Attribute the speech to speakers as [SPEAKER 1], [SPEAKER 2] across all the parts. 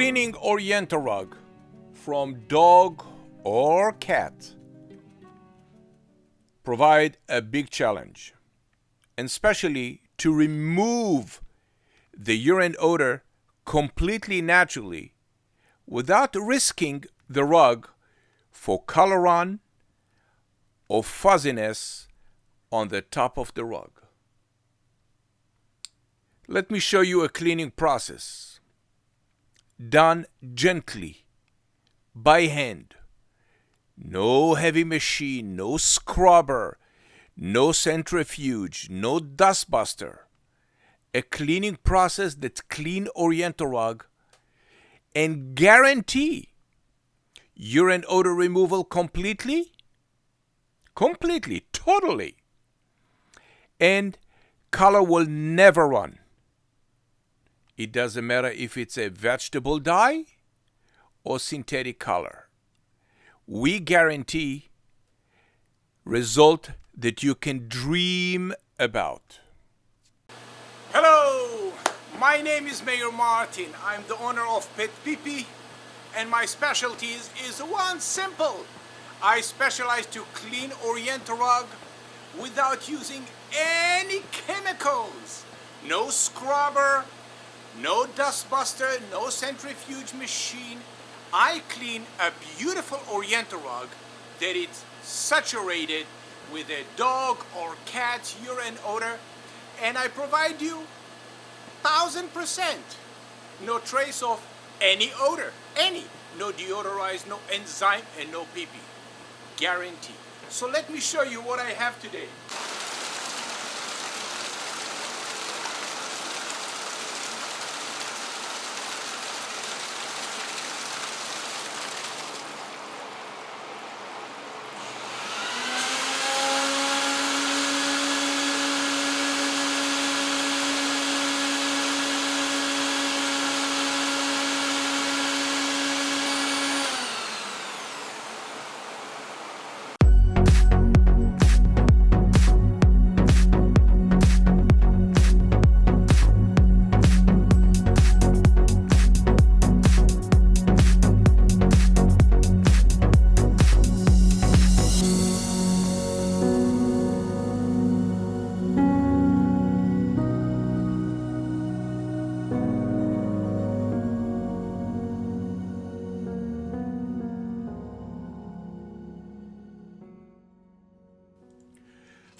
[SPEAKER 1] Cleaning Oriental rug from dog or cat provide a big challenge, and especially to remove the urine odor completely naturally without risking the rug for color run or fuzziness on the top of the rug. Let me show you a cleaning process done gently by hand. No heavy machine, no scrubber, no centrifuge, no dustbuster. A cleaning process that's clean Oriental rug and guarantee urine odor removal completely, totally. And color will never run. It doesn't matter if it's a vegetable dye or synthetic color. We guarantee result that you can dream about. Hello, my name is Meir Martin. I'm the owner of PetPeePee, and my specialty is one simple. I specialize to clean Oriental rug without using any chemicals. No scrubber, no dustbuster, no centrifuge machine. I clean a beautiful Oriental rug that is saturated with a dog or cat urine odor, and I provide you 1000%. No trace of any odor, any. No deodorize, no enzyme, and no pee-pee. Guarantee. So let me show you what I have today.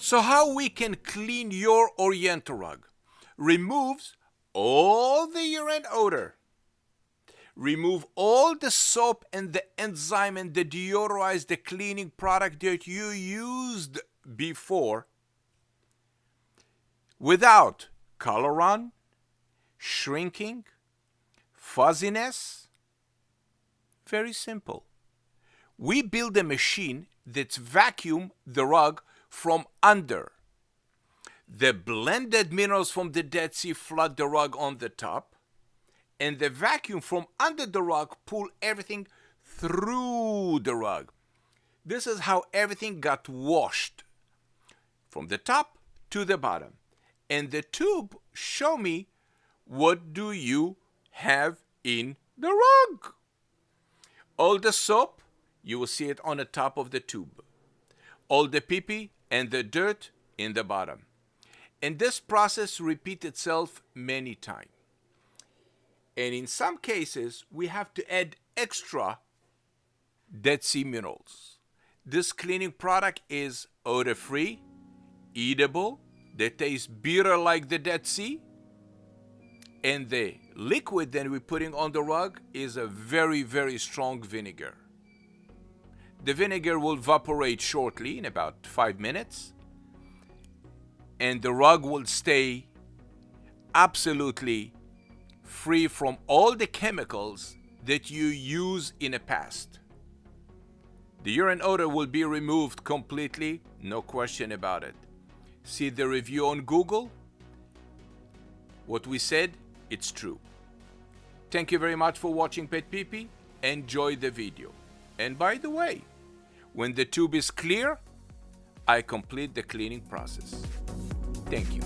[SPEAKER 1] So how we can clean your Oriental rug? Removes all the urine odor. Remove all the soap and the enzyme and the deodorize, the cleaning product that you used before without color run, shrinking, fuzziness. Very simple. We build a machine that's vacuum the rug from under. The blended minerals from the Dead Sea flood the rug on the top, and the vacuum from under the rug pull everything through the rug. This is how everything got washed from the top to the bottom. And the tube show me what do you have in the rug. All the soap, you will see it on the top of the tube. All the pee-pee and the dirt in the bottom. And this process repeats itself many times. And in some cases, we have to add extra Dead Sea minerals. This cleaning product is odor-free, eatable, they taste bitter like the Dead Sea, and the liquid that we're putting on the rug is a very, very strong vinegar. The vinegar will evaporate shortly, in about 5 minutes, and the rug will stay absolutely free from all the chemicals that you use in the past. The urine odor will be removed completely, no question about it. See the review on Google. What we said, it's true. Thank you very much for watching PetPeePee. Enjoy the video. And by the way, when the tube is clear, I complete the cleaning process. Thank you.